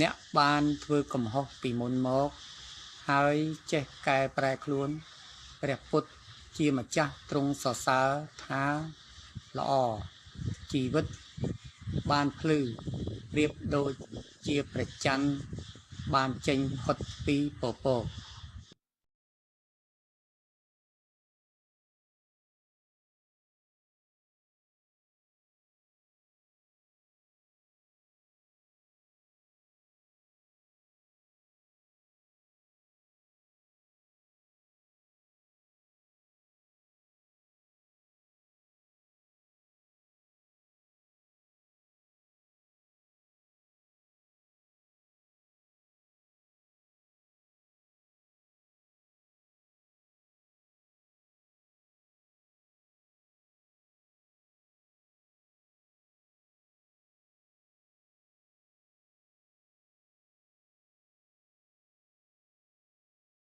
អ្នកបានធ្វើកំហុសពីមុនមកហើយចេះកែប្រែខ្លួនព្រះពុទ្ធជាម្ចាស់ទ្រង់សរសើរថាល្អជីវិតបានភ្លឺប្រៀបដូចជាព្រះច័ន្ទបានចេញផុតពីពពក